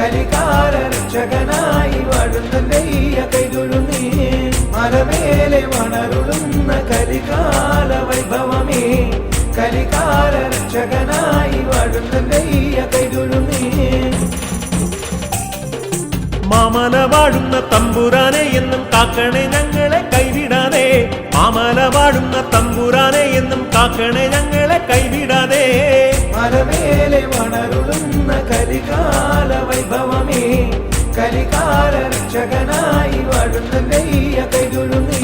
കലികാല രക്ഷകനായി വാഴുന്നയ്യ കൈതൊഴുന്നേ മലമേലെ വണരുളുന്ന കലികാല വൈഭവമേ കലികാല രക്ഷകനായി വാഴുന്നയ്യ കൈതൊഴുന്നേ മാമല വാഴുന്ന തമ്പുരാനെ എന്നും കാക്കണേ ഞങ്ങളെ കൈവിടാതെ മാമല വാഴുന്ന തമ്പുരാനെ എന്നും കാക്കണേ ഞങ്ങളെ കൈവിടാതെ മലമേലെ വണരുളുന്ന കലികാല വൈഭവമേ കലികാല രക്ഷകനായി വാഴുന്നയ്യ കൈതൊഴുന്നേ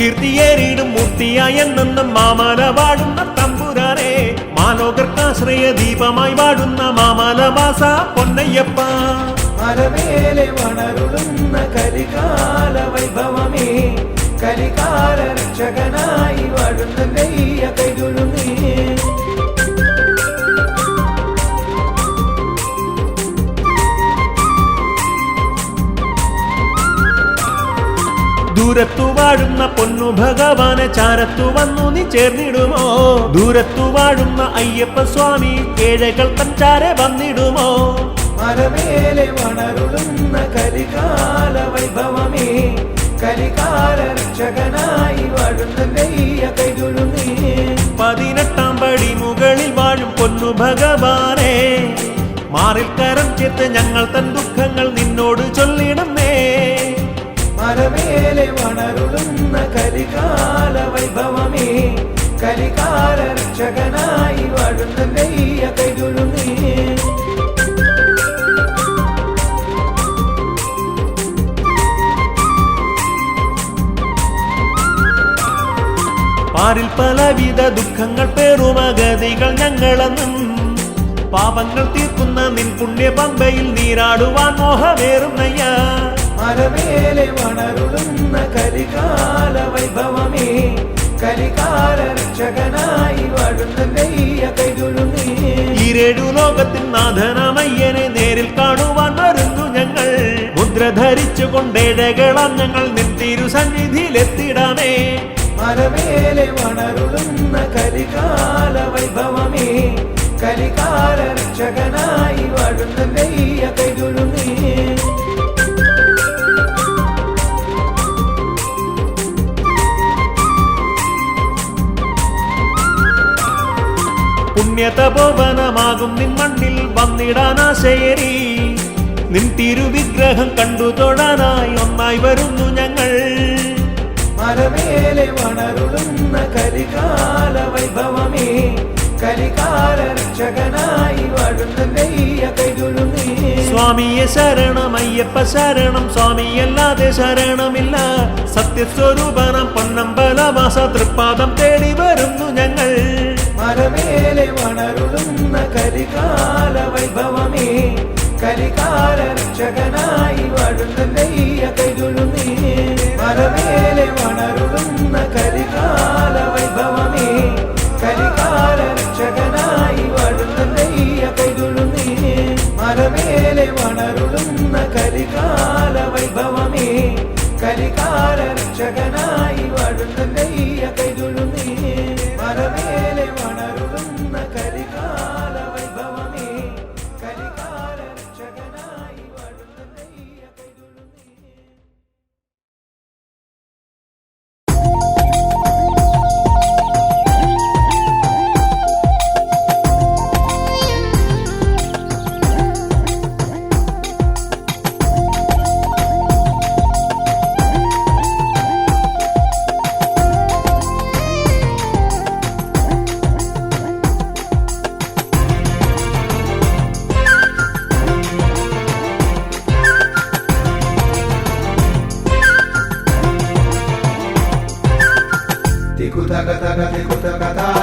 കീർത്തിയേറിയിടും മൂർത്തിയായ എന്നെന്നും മാമല വാഴുന്ന തമ്പുരാനെ മാലോകർക്കാശ്രയ ദീപമായി വാഴുന്ന മാമല വാസ പൊന്നയ്യപ്പ മലമേലെ വണരുളുന്ന കലികാല വൈഭവമേ കലികാല രക്ഷകനായി വാഴുന്നയ്യ കൈതൊഴുന്നേ ദൂരത്തു വാഴുന്ന പൊന്നു ഭഗവാനെ ചാരത്തു വന്നു നീ ചേർന്നിടുമോ ദൂരത്തു വാഴുന്ന അയ്യപ്പ സ്വാമി കേഴകൾ തഞ്ചാരെ വന്നിടുമോ മലമേലെ വണരുളുന്ന കലികാല വൈഭവമേ കലികാല രക്ഷകനായി വാഴുന്നയ്യ കൈതൊഴുന്നേ 18 പടി മുകളിൽ വാഴും പൊന്നു ഭഗവാനെ മാറിൽ കരം ചേർത്ത് ഞങ്ങൾ തൻ ദുഃഖങ്ങൾ നിന്നോട് ചൊല്ലിടുന്നേ മലമേലെ വണരുളുന്ന കലികാല വൈഭവമേ കലികാല രക്ഷകനായി വാഴുന്നയ്യ കൈതൊഴുന്നേ പാരിൽ പലവിധ ദുഃഖങ്ങൾ പേറുമഗതികൾ ഞങ്ങളെന്നും പാപങ്ങൾ തീർക്കുന്ന നിൻ പുണ്യ പമ്പയിൽ നീരാടുവാൻ മോഹമേറുന്നയ്യ മലമേലെ വണരുളുന്ന കലികാല വൈഭവമേ കലികാല രക്ഷകനായി വാഴുന്നയ്യ കൈതൊഴുന്നേ ഈരേഴു ലോകത്തിൻ നാഥനമയ്യനെ നേരിൽ കാണുവാൻ വരുന്നു ഞങ്ങൾ മുദ്ര ധരിച്ചു കൊണ്ടേഴകളാം ഞങ്ങൾ നിൻ തിരുസന്നിധിയിലെത്തിടാമേ മലമേലെ വണരുളുന്ന കലികാല വൈഭവമേ കലികാല രക്ഷകനായി വാഴുന്നയ്യ കൈതൊഴുന്നേ പുണ്യതപോവനമാകും നിൻ മണ്ണിൽ വന്നിടാനാശയേറി നിൻ തിരുവിഗ്രഹം കണ്ടു തൊഴാനായി ഒന്നായി വരുന്നു ഞങ്ങൾ മലമേലെ വണരുളുന്ന കലികാല വൈഭവമേ കലികാല രക്ഷകനായി വാഴുന്നയ്യ കൈതൊഴുന്നേ സ്വാമിയെ ശരണം അയ്യപ്പ ശരണം സ്വാമിയല്ലാതെ ശരണമില്ല സത്യസ്വരൂപനം പൊന്നമ്പലവാസ തൃപ്പാദം തേടി വരുന്നു ഞങ്ങൾ മലമേലെ വണരുളുന്ന കലികാല വൈഭവമേ കലികാല രക്ഷകനായി വാഴുന്നയ്യ കൈതൊഴുന്നേ മലമേലെ വണരുളുന്ന കലികാല വൈഭവമേ കലികാല രക്ഷകനായി വാഴുന്നയ്യ കൈതൊഴുന്നേ മലമേലെ വണരുളുന്ന കലികാല വൈഭവമേ കലികാല രക്ഷകനായി വാഴുന്നയ്യ കൈതൊഴുന്നേ മലമേലെ വണരുളുന്ന കലികാല വൈഭവമേ കലികാല രക്ഷകനായി വാഴുന്നയ്യ കൈതൊഴുന്നേ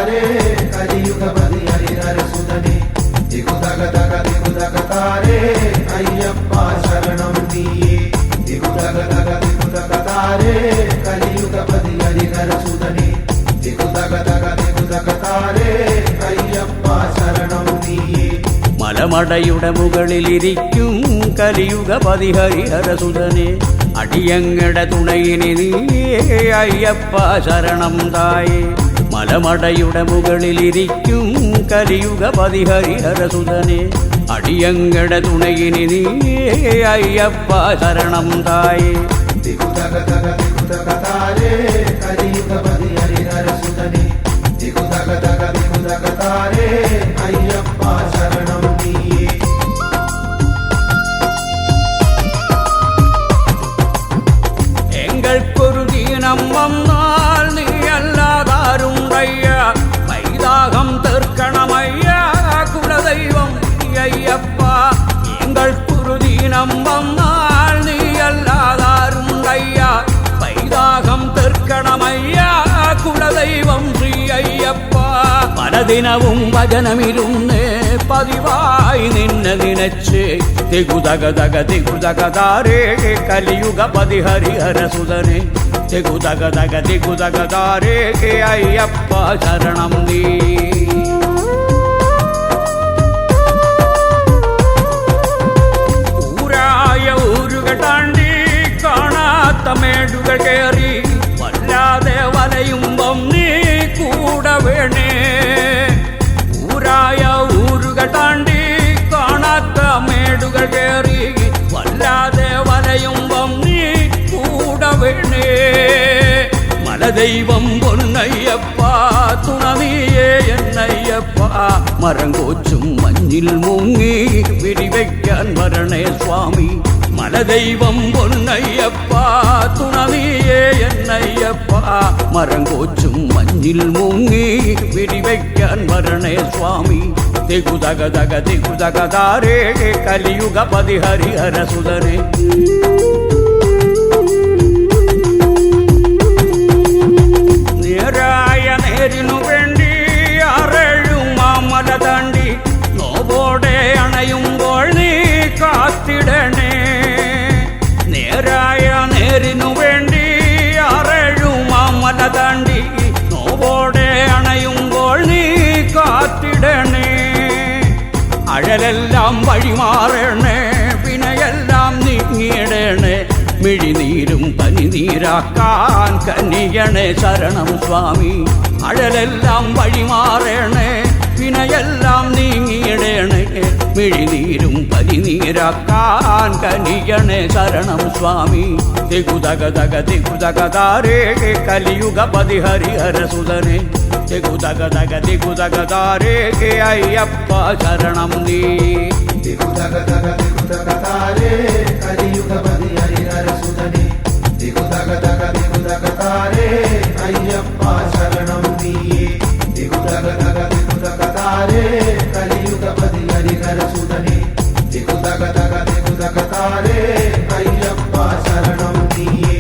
रे कलियुगपति हरिहरसुतने दिगुदगदगदिगुदगतारे अय्यप्पा शरणं नीये दिगुदगदगदिगुदगतारे कलियुगपति हरिहरसुतने दिगुदगदगदिगुदगतारे अय्यप्पा शरणं नीये മലമടയുടെ മുകളിലിരിക്കും കലിയുഗപതി ഹരിഹരസുതനെ അടിയങ്ങടെ തുണയിനി നീയേ അയ്യപ്പ ശരണം തായേ മലമടയുടെ മുകളിലിരിക്കും കലിയുഗപതി ഹരിഹരസുതനെ അടിയങ്ങടെ തുണയിനി നീയേ അയ്യപ്പ ശരണം തായേ ദിഗുദഗദഗദിഗുദഗതാരേ കലിയുഗപതി ഹരിഹരസുതനേ ദിഗുദഗദഗദിഗുദഗതാരേ അയ്യപ്പ ശരണം നീയേ എങ്ങൾക്കൊരു ദീനം വന്നാൽ നീ അല്ലാതാരുണ്ടയ്യ വൈദാഹം തീർക്കണമയ്യ കുലദൈവം നീ അയ്യപ്പ എങ്ങൾക്കൊരു ദീനം വന്നാൽ നീ അല്ലാതാരുണ്ടയ്യ വൈദാഹം തീർക്കണമയ്യ കുലദൈവം ശ്രീ അയ്യപ്പ പലദിനവും വചനമിരുന്ന് പതിവായി നിന്നെ നിനച്ച് ദിഗുദഗദഗദിഗുദഗതാരേ കലിയുഗപതി ഹരിഹരസുതനേ ദിഗുദഗദഗദിഗുദഗതാരേ അയ്യപ്പ ശരണം നീ ഊരായ ഊരുകൾ താണ്ടി കാണാത്ത മേടുകൾ കയറി വല്ലാതെ വലയുമ്പം നീ കൂടെ വേണേ ഊരായ ഊരുകൾ താണ്ടി കാണാത്ത മേടുകൾ കയറി വല്ലാതെ വലയുമ്പം നീ കൂടെ വേണേ മലദൈവം പൊന്നയ്യപ്പ തുണ നീയേ എന്നയ്യപ്പ മരം കോച്ചും മഞ്ഞിൽ മുങ്ങി വിരിവയ്ക്കാൻ വരണേ സ്വാമി മലദൈവം പൊന്നയ്യപ്പ തുണ നീയേ എന്നയ്യപ്പ മരം കോച്ചും മഞ്ഞിൽ മുങ്ങി വിരിവയ്ക്കാൻ വരണേ സ്വാമി ദിഗുദഗദഗദിഗുദഗതാരേ കലിയുഗപതി ഹരിഹരസുതനേ നേരായ നേരിനു വേണ്ടി ആറേഴു മാമല താണ്ടി നോവോടെ അണയുമ്പോൾ നീ കാത്തിടണേ നേരായ നേരിനു വേണ്ടി ആറേഴു മാമല താണ്ടി നോവോടെ അണയുമ്പോൾ നീ കാത്തിടണേ അഴലെല്ലാം വഴിമാറണേ വിനയെല്ലാം നീങ്ങിടണേ മിഴിനീരും പനിനീരാക്കാൻ കനിയണേ ശരണം സ്വാമി അഴലെല്ലാം വഴിമാറണേ വിനയെല്ലാം നീങ്ങിടണേ മിഴിനീരും പനിനീരാക്കാൻ കനിയണേ ശരണം സ്വാമി ദിഗുദഗദഗദിഗുദഗതാരേ കലിയുഗപതി ഹരിഹരസുതനേ ദിഗുദഗദഗദിഗുദഗതാരേ അയ്യപ്പ ശരണം നീ ദിഗുദഗദഗദിഗുദഗതാരേ കലിയുഗപതി ഹരിഹരസുതനേ ദിഗുദഗദഗദിഗുദഗതാരേ അയ്യപ്പ ശരണം നീയേ ദിഗുദഗദഗദിഗുദഗതാരേ കലിയുഗപതി ഹരിഹരസുതനേ ദിഗുദഗദഗദിഗുദഗതാരേ അയ്യപ്പ ശരണം നീയേ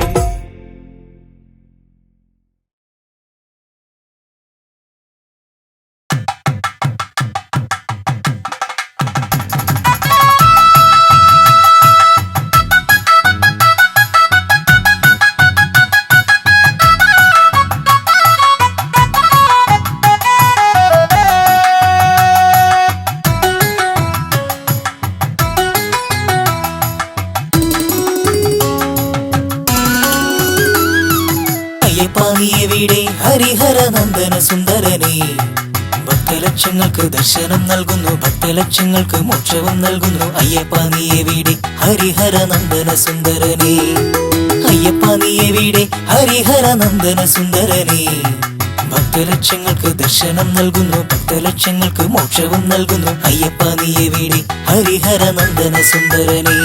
അയ്യപ്പാനിയെവിടെ ഹരിഹര നന്ദന സുന്ദരനേ ഭക്തലക്ഷങ്ങൾക്ക് ദർശനം നൽകുന്നു ഭക്തലക്ഷങ്ങൾക്ക് മോക്ഷവും നൽകുന്നു അയ്യപ്പാനിയെവിടെ ഹരിഹര നന്ദന സുന്ദരനേ അയ്യപ്പാനിയെവിടെ ഹരിഹര നന്ദന സുന്ദരനേ ഭക്തലക്ഷങ്ങൾക്ക് ദർശനം നൽകുന്നു ഭക്തലക്ഷങ്ങൾക്ക് മോക്ഷവും നൽകുന്നു അയ്യപ്പാനിയെവിടെ ഹരിഹര നന്ദന സുന്ദരനേ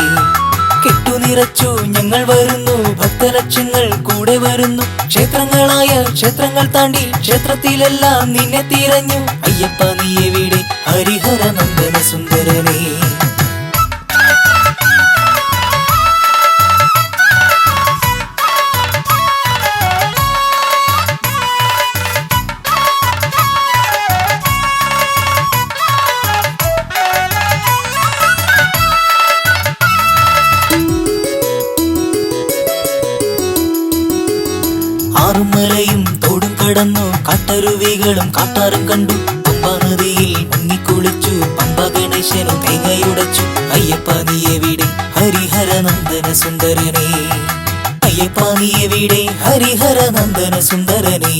കെട്ടുനിറച്ചു ഞങ്ങൾ വരുന്നു ഭക്തലക്ഷങ്ങൾ കൂടെ വരുന്നു ക്ഷേത്രങ്ങളായ ക്ഷേത്രങ്ങൾ താണ്ടി ക്ഷേത്രത്തിലെല്ലാം നിന്നെ തിരഞ്ഞു അയ്യപ്പ നീ എവിടെ ഹരിഹര നന്ദന സുന്ദരനേ ആറുമലയും തോടും കടന്നു കാട്ടരുവികളും കാട്ടാറും കണ്ടു പമ്പാ നദിയിൽ മുങ്ങിക്കുളിച്ചു പമ്പ ഗണേശനും തേങ്ങയുടച്ചു അയ്യപ്പ നീ എവിടെ ഹരിഹര നന്ദന സുന്ദരനേ അയ്യപ്പ നീ എവിടെ ഹരിഹര നന്ദന സുന്ദരനേ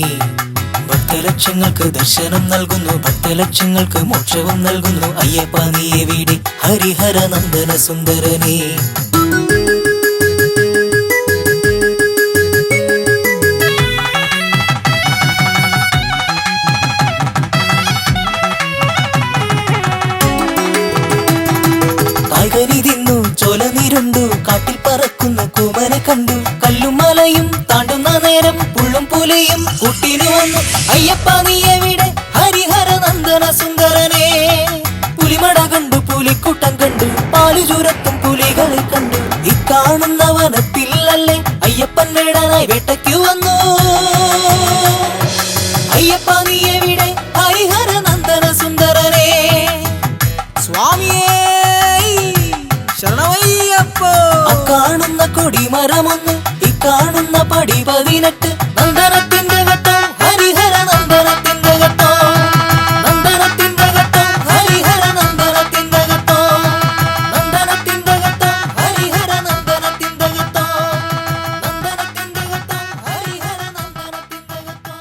ഭക്തലക്ഷ ലക്ഷങ്ങൾക്ക് ദർശനം നൽകുന്നു, ഭക്തലക്ഷങ്ങൾക്ക് മോക്ഷവും നൽകുന്നു. അയ്യപ്പ നീ എവിടെ ഹരിഹര നന്ദന സുന്ദരനേ. കായ്കനി തിന്നു ചോല നീരുണ്ടു, കാട്ടിൽ പറക്കുന്നു കൂമനെ കണ്ടു. കല്ലും മലയും താണ്ടുന്ന നേരം പുള്ളും പുലിയും കൂട്ടിനു വന്നു. അയ്യപ്പ നീ എവിടെ ഹരിഹര നന്ദന സുന്ദരനേ. പുലിമട കണ്ടു, പുലിക്കൂട്ടം കണ്ടു, പാലു ചുരത്തും പുലികളെ കണ്ടു. ഇക്കാണുന്ന വനത്തിലല്ലേ അയ്യപ്പൻ വേടാനായി വേട്ടയ്ക്കു വന്നു. അയ്യപ്പ നീ എവിടെ ഹരിഹര നന്ദന സുന്ദരനേ. സ്വാമിയേ ശരണമയ്യപ്പോ. അക്കാണുന്ന കൊടിമരമൊന്ന്, ഇക്കാണുന്ന പടി 18. നന്ദനത്തിന്റെ ഘട്ടം ഹരിഹര നന്ദനത്തിന്റെ ഘട്ടം, നന്ദനത്തിന്റെ ഘട്ടം ഹരിഹര നന്ദനത്തിന്റെ ഘട്ടം, നന്ദനത്തിന്റെ ഘട്ടം ഹരിഹര നന്ദനത്തിന്റെ ഘട്ടം, നന്ദനത്തിന്റെ ഘട്ടം ഹരിഹര നന്ദനത്തിന്റെ ഘട്ടം.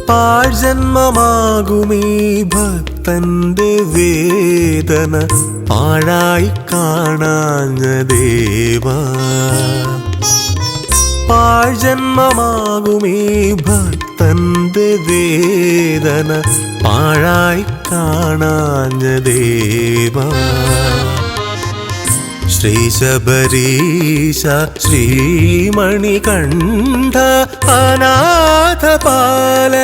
പാഴ്ജന്മമാകുമീ ഭക്തന്റെ വേദന പാഴായി കാണാഞ്ഞ ദേവാ. പാഴ്ജന്മമാകുമീ ഭക്തന്റെ വേദന പാഴായി കാണാഞ്ഞ ദേവാ. ശ്രീശബരീശ ശ്രീമണികണ്ഠ അനാഥ പാലകനയ്യപ്പ,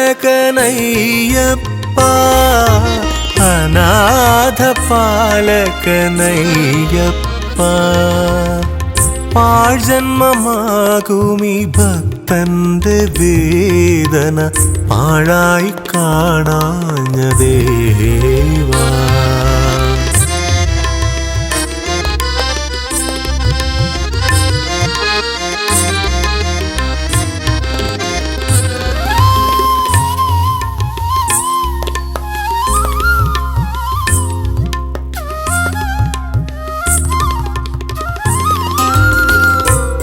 അനാഥ പാലകനയ്യപ്പ. പാഴ്ജന്മമാകുമീ ഭക്തന്റെ വേദന പാഴായി കാണാഞ്ഞ ദേവാ.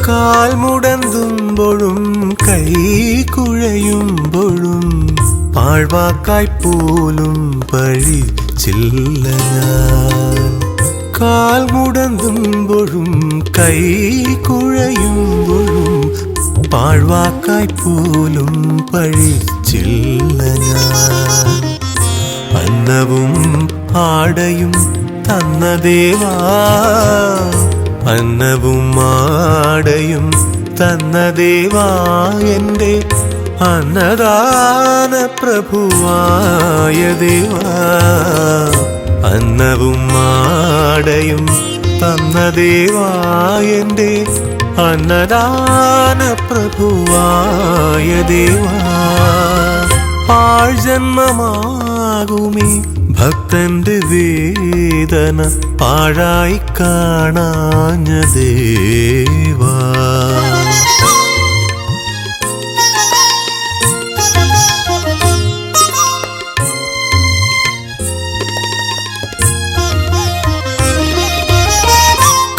കാൽ മുടന്തുമ്പോഴും കൈ കുഴയുമ്പോഴും പാഴ്വാക്കായി പോലും പഴിച്ചില്ല ഞാൻ. കാൽ മുടന്തുമ്പോഴും കൈ കുഴയുമ്പോഴും പാഴ്വാക്കായി പോലും പഴിച്ചില്ല ഞാൻ. അന്നവും ആടയും തന്ന ദേവാ, അന്നവും ആടയും തന്ന ദേവാ. എൻ്റെ അന്നദാന പ്രഭുവായ ദേവാ. അന്നവും ആടയും തന്ന ദേവാ. എൻ്റെ അന്നദാന പ്രഭുവായ ദേവാ. പാഴ്ജന്മമാകുമീ ഭക്തന്റെ വേദന പാഴായി കാണാഞ്ഞ ദേവാ.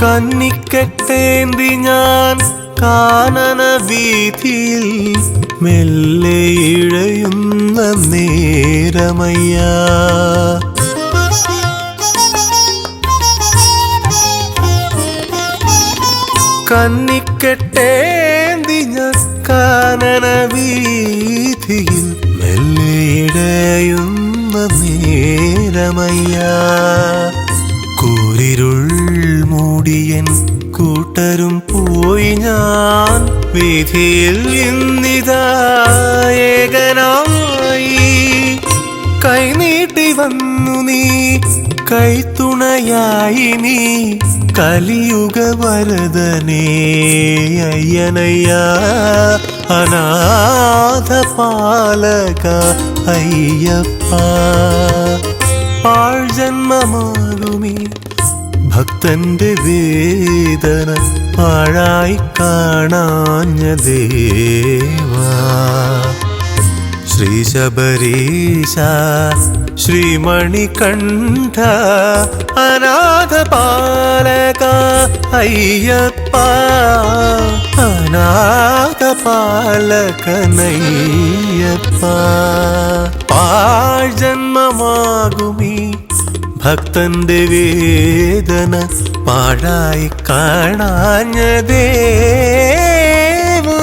കന്നിക്കെട്ടേന്തി ഞാൻ കാനന വീഥിയിൽ മെല്ലെ ഇഴയുന്ന നേരമയ്യ. കന്നിക്കെട്ടേന്തി ഞാൻ കാനന വീഥിയിൽ മെല്ലെ ഇഴയുന്ന നേരമയ്യ. കൂരിരുൾ മൂടിയൻ കൂട്ടരും പോയി ഞാൻ വീഥിയിൽ ഇന്നിതാ ഏകനായി. കൈനീട്ടി വന്നു നീ കൈത്തുണയായി നീ കലിയുഗ വരദനേ അയ്യനയ്യ അനാഥ പാലക അയ്യപ്പ പാഴ്ജന്മമാകുമീ ഭക്തന്റെ വേദന പാഴായി കാണാഞ്ഞ ദേവാ ശ്രീ ശബരീശ ശ്രീമണികണ്ഠ അനാഥ പാലക അയ്യപ്പ അനാഥ പാലകനയ്യപ്പ പാഴ്ജന്മമാകുമീ ഭക്തന്റെ വേദന പാഴായി കാണാഞ്ഞ ദേവാ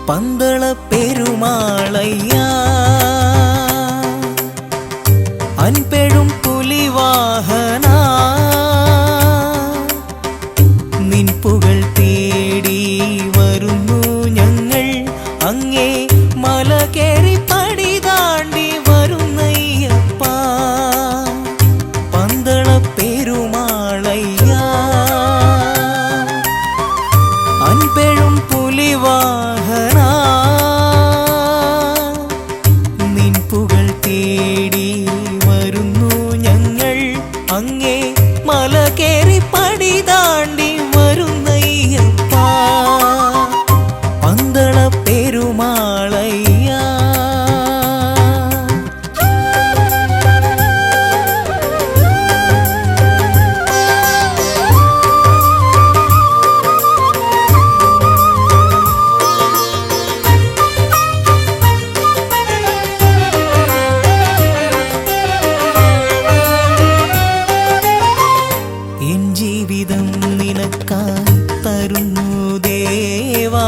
പന്തള പെരുമാളയ്യ അൻപെഴും പുലിവാഹന നിൻ പുകൾ തേടി വരുന്നു ഞങ്ങൾ അങ്ങേ മല കേറി പടി താണ്ടി വരുന്നയ്യപ്പ പന്തള പെരുമാളയ്യ അൻപെഴും പുലിവാഹന നിൻ പുകൾ തേടി വരുന്നു ഞങ്ങൾ അങ്ങേ മല കേറി പടി താണ്ടി വരുന്നയ്യപ്പ പന്തള പെരുമാളയ്യ എൻ ജീവിതം നിനക്കായി തരുന്നു ദേവാ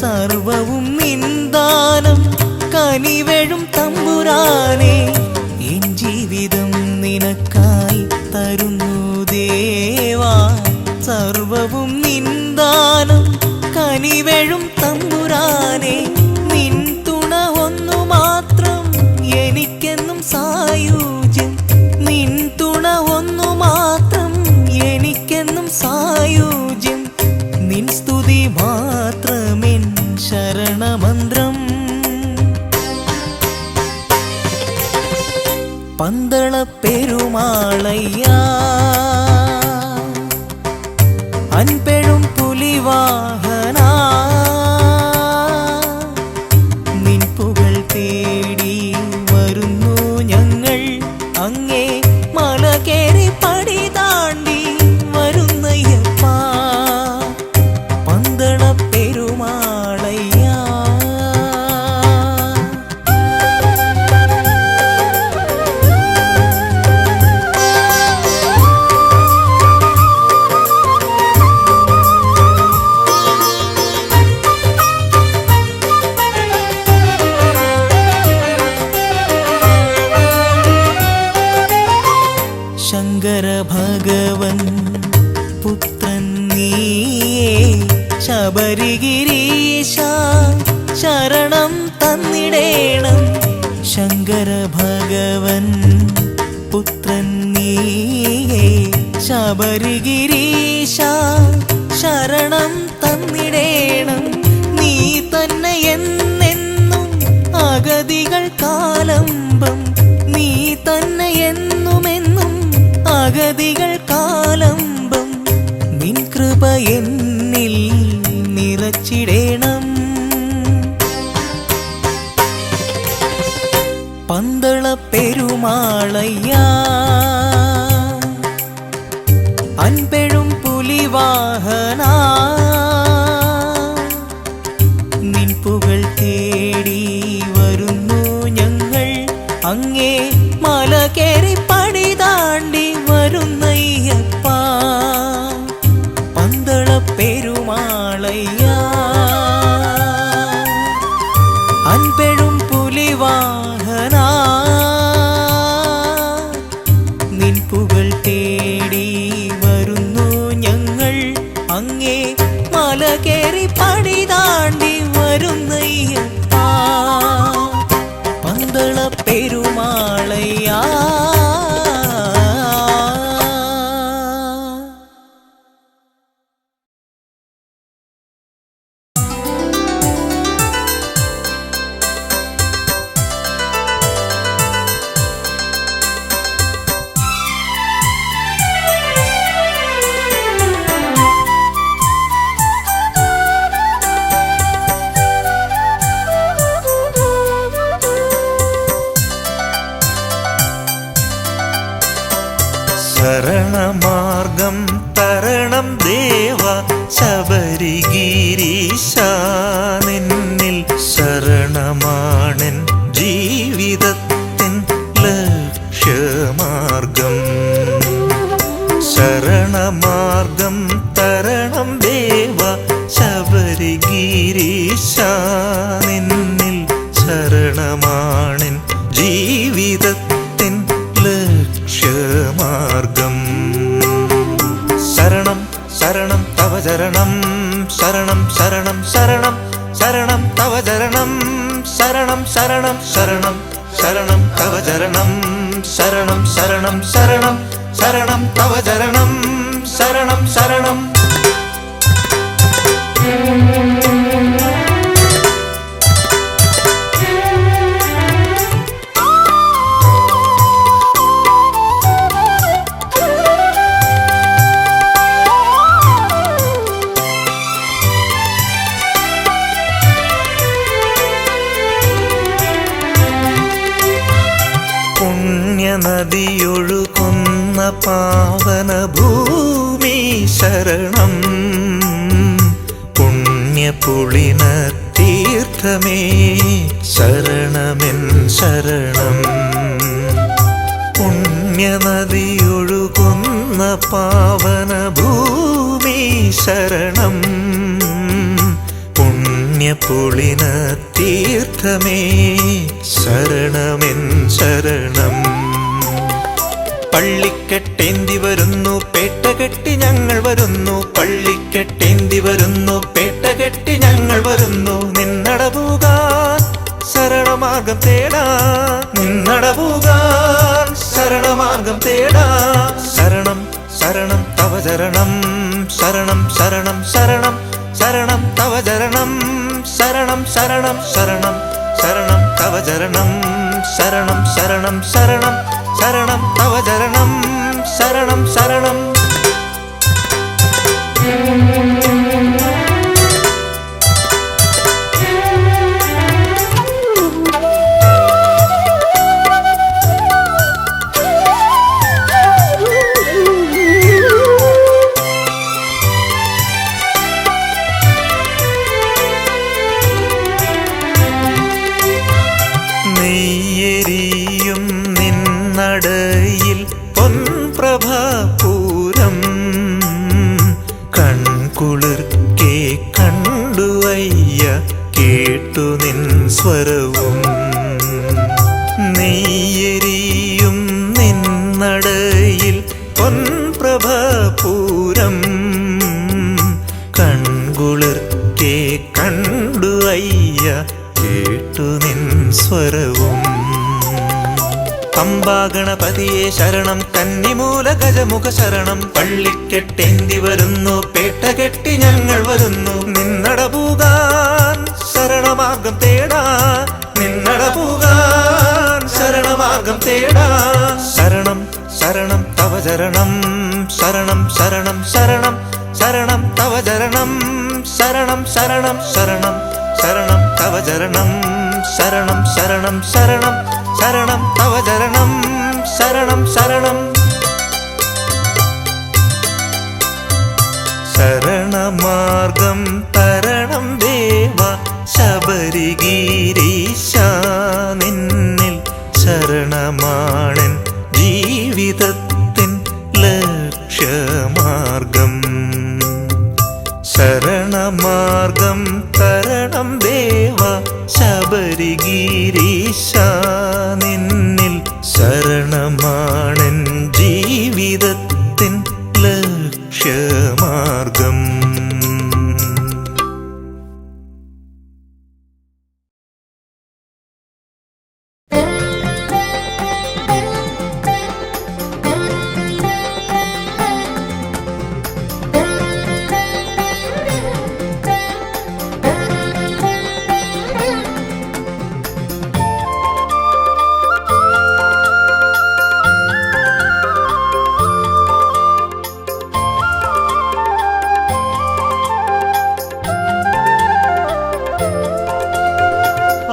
സർവവും നിന്ദാനം കനിവെഴും തമ്പുരാനെ എൻ ജീവിതം നിനക്കായി തരുന്നു ദേവാ സർവവും നിന്ദാനം കനിവെഴും തമ്പുരാനെ നിൻ തുണ ഒന്നു മാത്രം എനിക്കെന്നും സായുജ്യം നിൻ തുണ ഒന്നു മാത്രം എനിക്കെന്നും സായുജ്യം നിൻ സ്തുതി മാത്രമെൻ ശരണമന്ത്രം പന്തള പെരുമാളയ്യ അൻപെഴും പുലിവാഹന നിൻ പുകൾ തേടി വരുന്നു ഞങ്ങൾ അങ്ങേ മല കേറി പടി താണ്ടി വരുന്നയ്യപ്പ പന്തള പെരുമാളയ്യ ശങ്കര ഭഗവൻ പുത്രൻ നീയേ ശബരിഗിരീശ ശരണം തന്നിടേണം ശങ്കര ഭഗവൻ പുത്രൻ നീയേ ശബരിഗിരീശ ശരണം തന്നിടേണം നീ തന്നെ എന്നെന്നും അഗതികൾ കാലംബം നീ തന്നെ എന്നുമെന്നും അഗതികൾ കാലംബം പന്തള പെരുമാളയ്യാ അൻപെഴും പുലിവാഹനാ നിൻ പുകൾ തേടി വരുന്നു ഞങ്ങൾ അങ്ങേ മല കേറി പടി താണ്ടി വരുന്നയ്യപ്പാ പന്തള പെരുമാളയ്യാ അൻപെഴും പുലിവാഹനാ നിൻ പുകൾ തേടി വരുന്നു ഞങ്ങൾ അങ്ങേ മല കേറി പടി താണ്ടി വരുന്നയ്യപ്പാ പന്തള പെരുമാളയ്യാ ശരണമാർഗം തരണം ദേവ ശബരിഗിരീശ നിന്നിൽ ശരണമാണെൻ ജീവിതത്തിൻ ലക്ഷ്യമാർഗം ശരണമാർഗം തരണം ദേവ ശബരിഗിരീശ നിന്നിൽ ശരണമാണെൻ ജീവിതത്തിൻ ലക്ഷ്യമാർഗം ശരണം ശരണം തവ ചരണം ശരണം ശരണം ശരണം ശരണം തവ ചരണം ശരണം ശരണം ശരണം ശരണം തവ ചരണം ശരണം ശരണം ശരണം ശരണം തവ ചരണം ശരണം ശരണം പുണ്യനദിയൊഴുകുന്ന പാവന ഭൂമി ശരണം പുണ്യപുളിന തീർത്ഥമേ ശരണമെൻ ശരണം പുണ്യനദിയൊഴുകുന്ന പാവന ഭൂമി ശരണം പുണ്യപുളിന തീർത്ഥമേ ശരണമെൻ ശരണം പള്ളിക്കെട്ടേന്തി വരുന്നു പേട്ടകെട്ടി ഞങ്ങൾ വരുന്നു പള്ളിക്കെട്ടേന്തി വരുന്നു പേട്ടകെട്ടി ഞങ്ങൾ വരുന്നു നിന്നടപൂകാൻ ശരണമാർഗം തേടാ നിന്നടപൂകാൻ ശരണമാർഗം തേടാ ശരണം ശരണം തവ ചരണം ശരണം ശരണം ശരണം ശരണം തവ ചരണം ശരണം ശരണം ശരണം ശരണം തവ ചരണം ശരണം ശരണം ശരണം ശരണം തവ ചരണം ശരണം ശരണം നെയ്യെരിയും നിന്നടയിൽ പൊൻപ്രഭാപൂരം കൺകുളിർക്കെ കണ്ടു അയ്യ കേട്ടു നിൻ സ്വരവും നെയ്യെരിയും നിന്നടയിൽ പൊൻപ്രഭാപൂരം കൺകുളിർക്കെ കണ്ടു അയ്യ കേട്ടു നിൻ സ്വരവും പമ്പാഗണപതിയെ ശരണം കന്നിമൂല ഗജമുഖ ശരണം പള്ളിക്കെട്ടേന്തി വരുന്നു പേട്ടകെട്ടി ഞങ്ങൾ വരുന്നു നിന്നടപൂകാൻ ശരണമാർഗം തേടാ നിന്നടപൂകാൻ ശരണമാർഗം തേടാ ശരണം ശരണം തവ ചരണം ശരണം ശരണം ശരണം ശരണം തവ ചരണം ശരണം ശരണം ശരണം ശരണം തവ ചരണം ശരണം ശരണം ശരണം ശരണം തവ ചരണം ശരണം ശരണം ശരണമാർഗം തരണം ദേവ ശബരിഗിരീശ നിന്നിൽ ശരണമാണൻ ജീവിതത്തിൻ ലക്ഷ്യമാർഗം ശരണമാർഗം തരണം ദേവ ശബരിഗിരീശ നിന്നിൽ ശരണമാണൻ ജീവിതത്തിൻ ലക്ഷ്യമാർഗം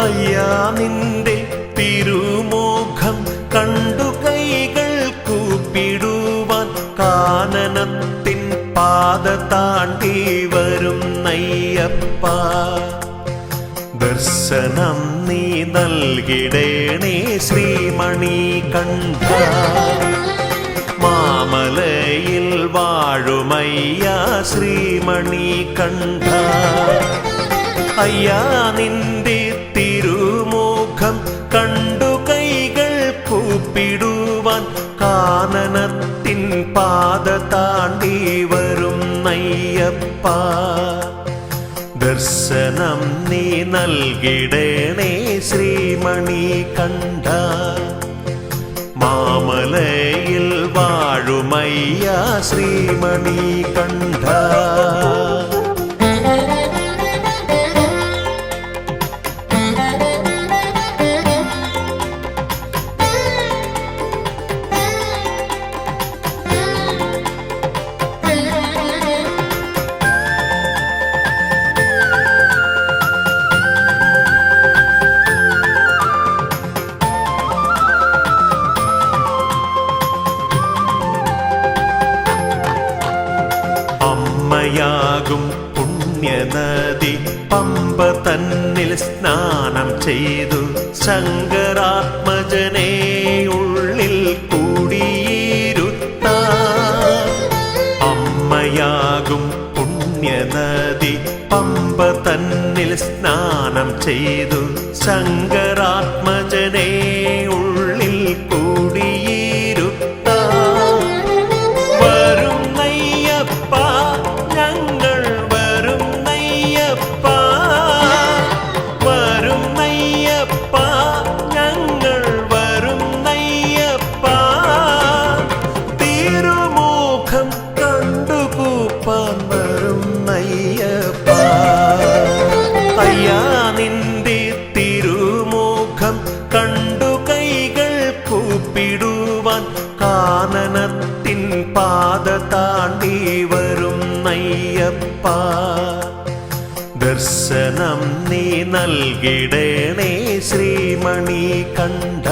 അയ്യാ നിന്റെ തിരുമുഖം കണ്ടു കൈകൾ കൂപ്പിടുവാൻ കാനനത്തിൻ പാത താണ്ടി വരുന്നയ്യപ്പ ദർശനം നീ നൽകിടേണേ ശ്രീമണി കണ്ഠ മാമലയിൽ വാഴുമയ്യ ശ്രീമണി കണ്ഠ അയ്യാ നിന്റെ തിരുമുഖം കണ്ടു കൈകൾ കൂപ്പിടുവാൻ കാനനത്തിൻ പാത താണ്ടി വരുന്നയ്യപ്പ ദർശനം നീ നൽകിടേണേ ശ്രീമണി കണ്ഠ മാമലയിൽ വാഴുമയ്യ ശ്രീമണി കണ്ഠ അമ്മയാകും പുണ്യനദി പമ്പ തന്നിൽ സ്നാനം ചെയ്തു ശങ്കരാത്മജനെ ഉള്ളിൽ കൂടിയിരുത്ത അമ്മയാകും പുണ്യനദി പമ്പ തന്നിൽ സ്നാനം ചെയ്തു ശങ്കരാത്മജനെ ഉള്ളിൽ കൂടിയിരുത്ത അയ്യാ നിന്റെ തിരുമുഖം കണ്ടു കൈകൾ കൂപ്പിടുവാൻ കാനനത്തിൻ പാത താണ്ടി വരുന്നയ്യപ്പ ദർശനം നീ നൽകിടേണേ ശ്രീമണി കണ്ഠ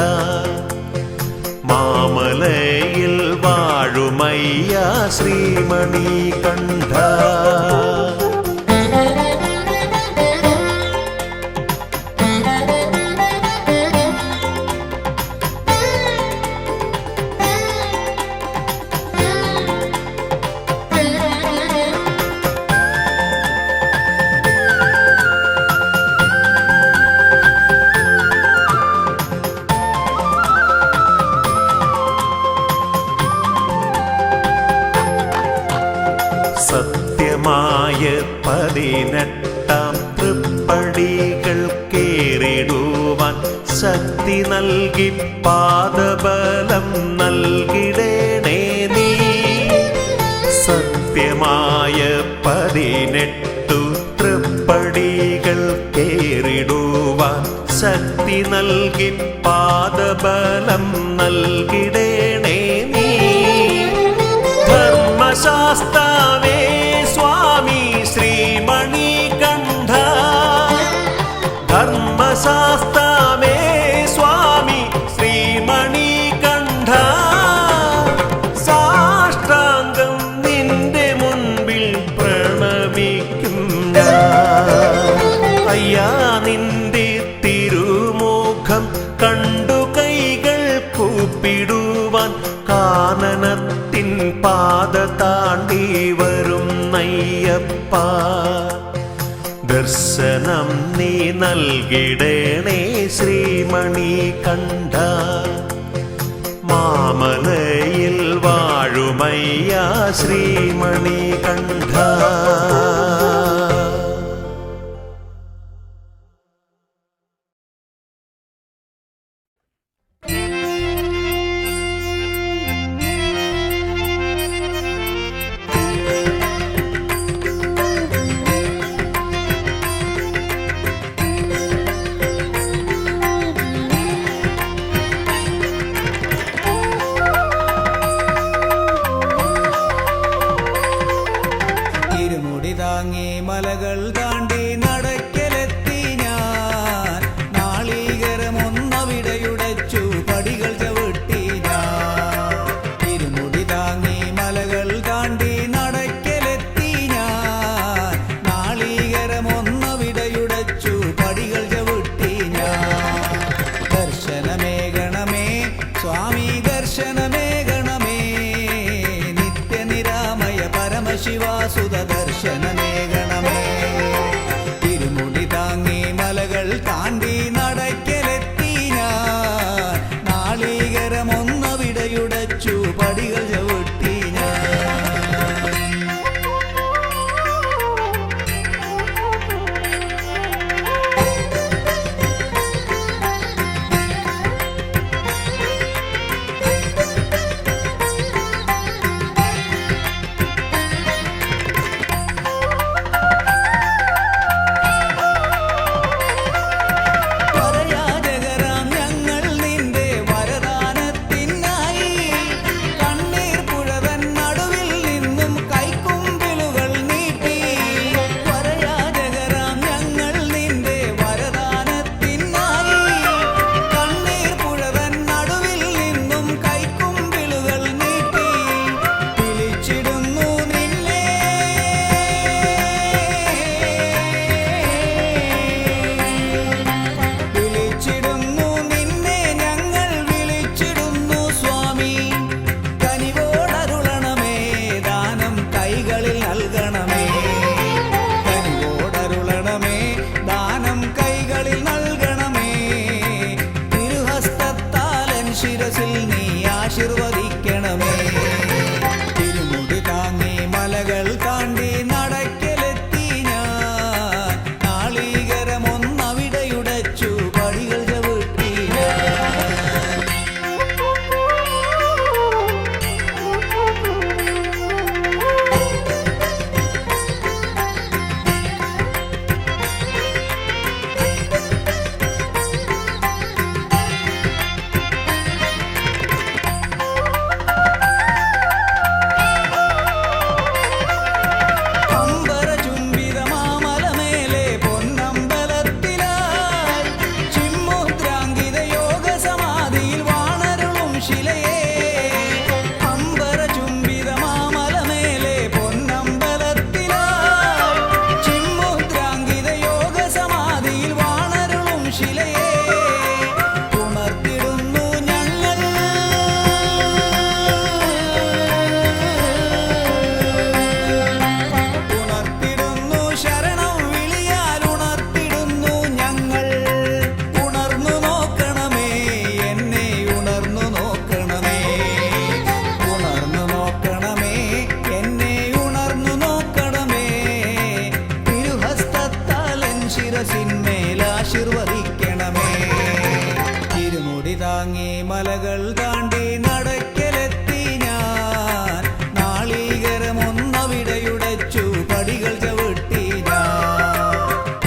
മാമലയിൽ വാഴുമയ്യ ശ്രീമണി കണ്ഠ സത്യമായ 18 തൃപ്പടികൾ കേറിടുവാൻ ശക്തി നൽകി പാദബലം നൽകിടേണേ നീ സത്യമായ 18 തൃപ്പടികൾ കേറിടുവാൻ ശക്തി നൽകി പാദബലം നൽകിടേണേ നീ ധർമ്മശാസ്താവേ സ്വാമി ശ്രീമണി കണ്ഠ ധർമ്മശാസ്താവേ സ്വാമി ചാടി വരുന്നയ്യപ്പ ദർശനം നീ നൽകിടേണേ ശ്രീമണി കണ്ഠ മാമലയിൽ വാഴുമയ്യ ശ്രീമണി കണ്ഠ താങ്ങി മലകൾ താണ്ടി നടക്കലെത്തി ഞാൻ നാളീകരമൊന്നവിടയുടച്ചു പടികൾ ചവിട്ടി ഞാൻ ഇരുമുടി താങ്ങി മലകൾ താണ്ടി നടക്കലെത്തി ഞാൻ നാളീകരമൊന്നവിടയുടച്ചു പടികൾ ചവിട്ടി ഞാൻ ദർശനമേകണമേ സ്വാമി ദർശനമേകണമേ നിത്യനിരാമയ പരമശിവാസുത ദർശനമേകണമേ ഇരുമുടി താങ്ങി മലകൾ താണ്ടി നടക്കലെത്തി ഞാൻ നാളീകരമൊന്നവിടയുടച്ചു പടികൾ ചവിട്ടി ശിരസിന്മേലാശീർവദിക്കണമേ ഇരുമുടി താങ്ങി മലകൾ താണ്ടി നടക്കലെത്തി ഞാൻ നാളീകരമൊന്നവിടയുടച്ചു പടികൾ ചവിട്ടി ഞാൻ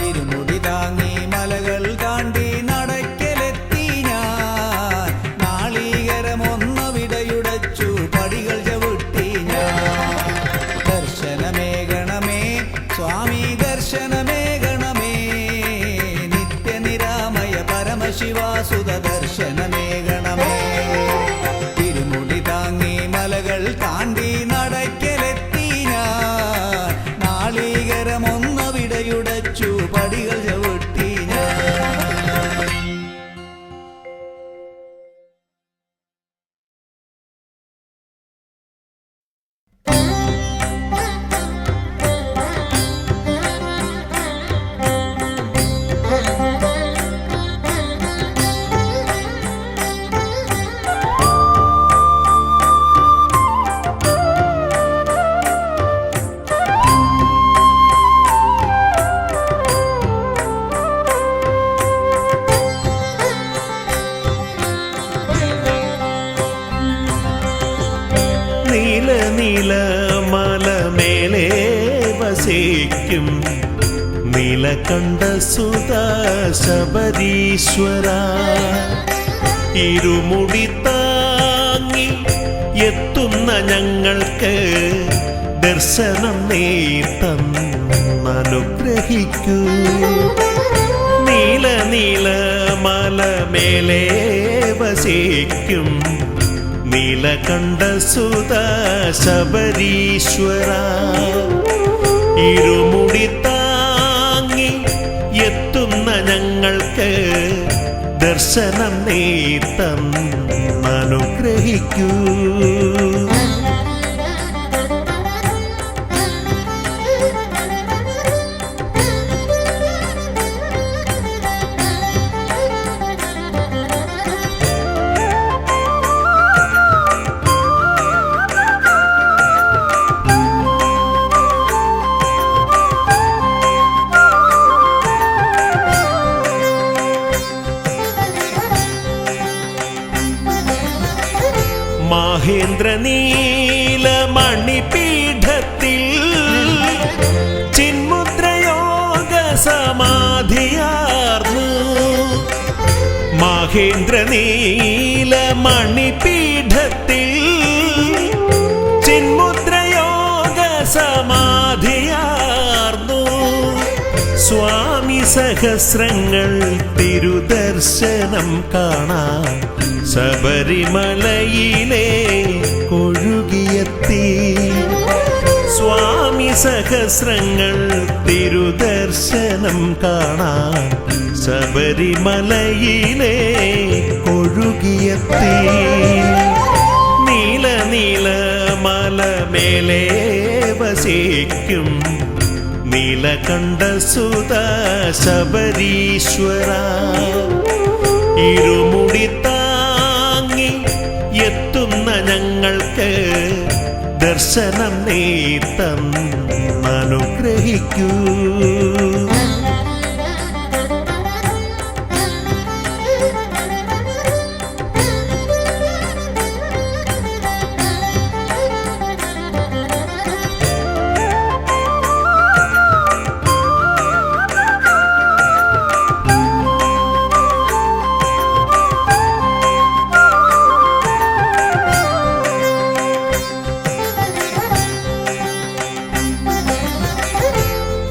ഇരുമുടി താങ്ങി മലകൾ താണ്ടി നടക്കലെത്തി ഞാൻ നാളീകരമൊന്നവിടയുടച്ചു പടികൾ ചവിട്ടി ഞാൻ ദർശനമേകണമേ സ്വാമി ദർശനമേകണമേ നിത്യനിരാമയ പരമശിവാസുത ദർശനമേകണമേ ഇരുമുടി താങ്ങി മലകൾ താണ്ടി നടക്കലെത്തി ഞാൻ നാളീകരമൊന്നവിടയുടച്ചു പടികൾ ചവിട്ടി ഞാൻ നീലമലമേലെ വസിക്കും നീലകണ്ഠസുത ശബരീശ്വര ഇരുമുടി താങ്ങി എത്തുന്ന ഞങ്ങൾക്ക് ദർശനം നീ തന്നനുഗ്രഹിക്കൂ നീലമലമേലെ വസിക്കും നീലകണ്ഠസുത ശബരീശ്വര ഇരുമുടി താങ്ങി എത്തുന്ന ഞങ്ങൾക്ക് ദർശനം നീ തന്നനുഗ്രഹിക്കൂ മഹേന്ദ്രനീലമണിപീഠത്തിൽ ചിന്മുദ്രയോഗ സമാധിയാർന്നു മഹേന്ദ്രനീലമണിപീഠത്തിൽ ചിന്മുദ്രയോഗ സമാധിയാർന്നു സ്വാമി സഹസ്രങ്ങൾ തിരുദർശനം കാണാൻ ശബരിമലയിലെ കൊഴുകിയെത്തി സ്വാമി സഹസ്രങ്ങൾ തിരുദർശനം കാണാൻ ശബരിമലയിലെ കൊഴുകിയെത്തി നീലമലമേലെ വസിക്കും നീലകണ്ഠസുത ശബരീശ്വര ഇരുമുടി താങ്ങി എത്തുന്ന ഞങ്ങൾക്ക് ദർശനം നീ തന്നനുഗ്രഹിക്കൂ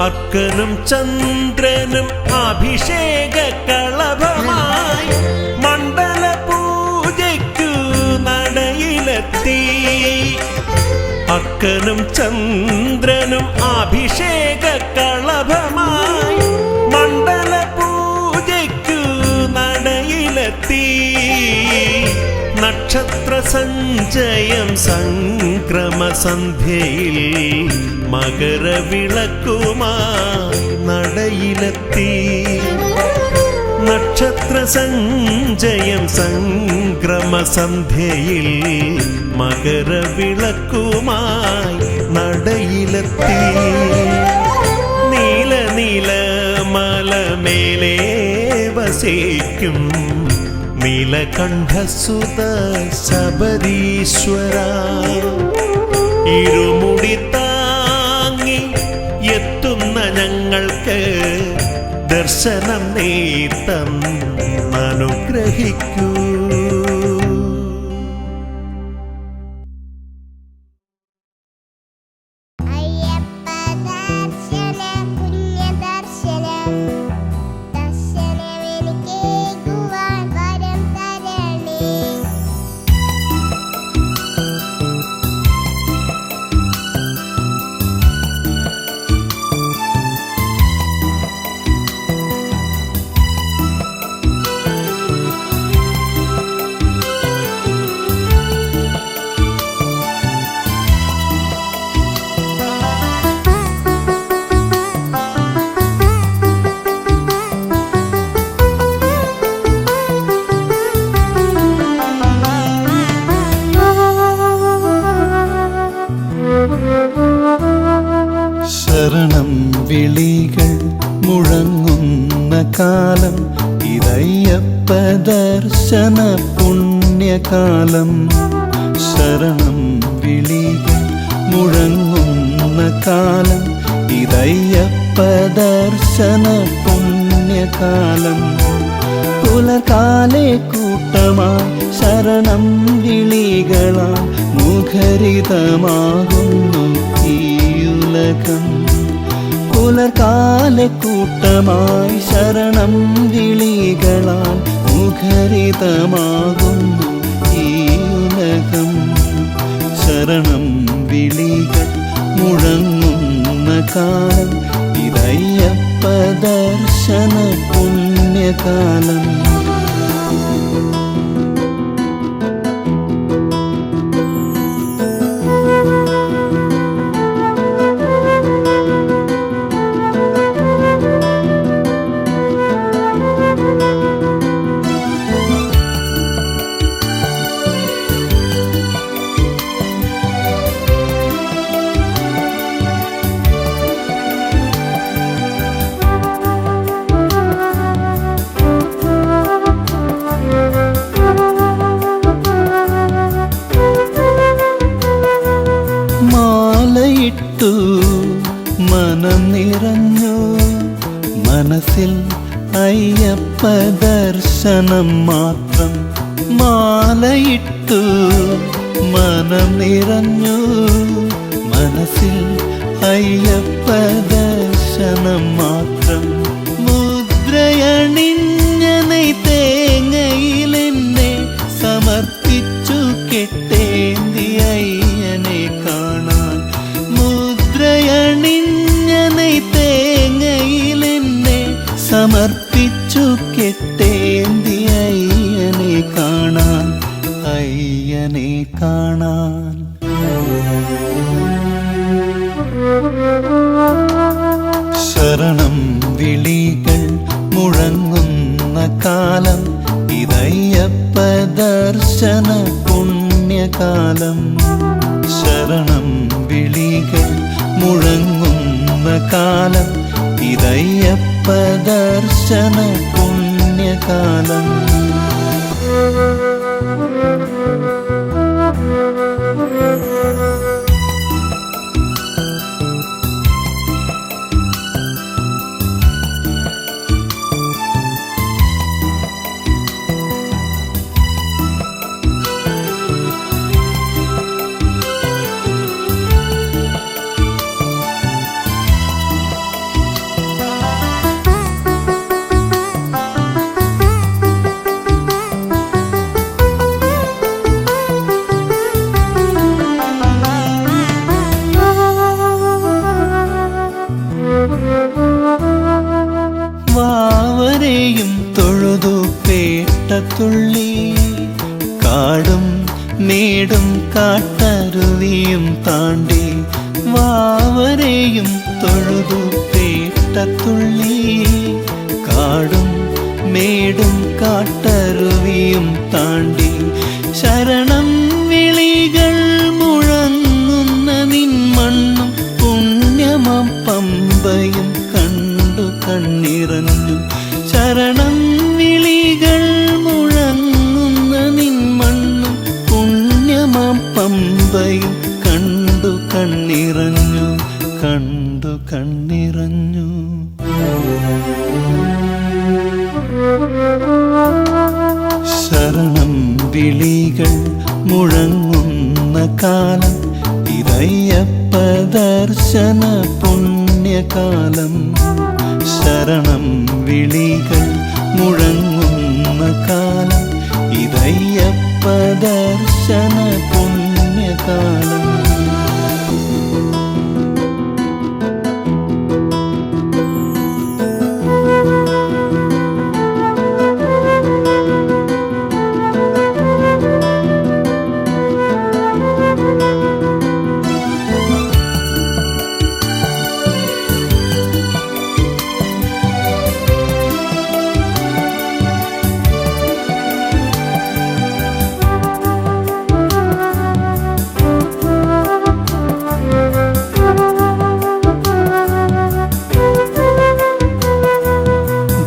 അർക്കനും ചന്ദ്രനും അഭിഷേക കളഭമായി മണ്ഡല പൂജയ്ക്കു നടയിലെത്തി അർക്കനും ചന്ദ്രനും അഭിഷേക കളഭമായി മണ്ഡല പൂജയ്ക്കു നടയിലെത്തി നക്ഷത്ര സഞ്ചയം സംക്രമസന്ധ്യയിൽ മകരവിളക്കുമായി നടയിലെത്തി നക്ഷത്ര സഞ്ചയം സംക്രമസന്ധ്യയിൽ മകരവിളക്കുമായി നടയിലെത്തി നീലമലമേലെ വസിക്കും നീലകണ്ഠസുത ശബരീശ്വര ഇരുമുടി താങ്ങി എത്തുന്ന ഞങ്ങൾക്ക് ദർശനം നീ തന്നനുഗ്രഹിക്കൂ ശരണം വിളികൾ മുഴങ്ങുന്ന കാലം ഇതയ്യപ്പ ദർശന പുണ്യകാലം ശരണം വിളികൾ മുഴങ്ങുന്ന കാലം ഇതയ്യപ്പ ദർശന പുണ്യകാലം. പുലകാലെ കൂട്ടമായി ശരണം വിളികളാൽ മുഖരിതമാകുന്നു ഈയുലകം. പുലകാലെ കൂട്ടമായി ശരണം വിളികളാൽ മുഖരിതമാകുന്നു ഈയുലകം. ശരണം വിളികൾ മുഴങ്ങുന്ന കാലം ഇതയ്യപ്പ ദർശന പുണ്യകാലം. മാലയിട്ടു മനം നിറഞ്ഞു മനസ്സിൽ അയ്യപ്പ ദർശനം മാത്രം. മാലയിട്ടു മനം നിറഞ്ഞു മനസ്സിൽ അയ്യപ്പ ദർശനം മാത്രം. മുദ്രയണിഞ്ഞ തേങ്ങയിലെന്നെ സമർപ്പിച്ചു കെട്ടേന്തി അയ്യനെ കാണാൻ. മുദ്രയണിഞ്ഞ തേങ്ങയിലെന്നെ സമർപ്പിച്ചു കെട്ടേന്തി അയ്യനെ കാണാൻ, അയ്യനെ കാണാൻ. ശരണം വിളികൾ മുഴങ്ങുന്ന കാലം ഇതയ്യപ്പ ദർശന പുണ്യകാലം. ശരണം വിളികൾ മുഴങ്ങുന്ന കാലം ഇതയ്യപ്പ ദർശന പുണ്യകാലം. വാവരെയും തൊഴുതു പേട്ടത്തുള്ളി കാടും മേടും കാട്ടരുവിയും താണ്ടി. വാവരെയും തൊഴുതു പേട്ടത്തുള്ളി കാടും മേടും കാട്ടരുവിയും താണ്ടി. ശരണം വിളികൾ മുഴങ്ങുന്ന നിൻമണ്ണും പുണ്യമം പമ്പയും കണ്ടു കണ്ണിറഞ്ഞു. ശരണം വിളികൾ മുഴങ്ങുന്ന നിൻമണ്ണും പുണ്യമം പമ്പയും കണ്ടു കണ്ണിറഞ്ഞു, കണ്ടു കണ്ണിറഞ്ഞു. ശരണം വിളികൾ മുഴങ്ങുന്ന കാലം ഇതയ്യപ്പ ദർശന പുണ്യകാലം. ശരണം വിളികൾ മുഴങ്ങുന്ന കാലം ഇതയ്യപ്പ ദർശന പുണ്യകാലം.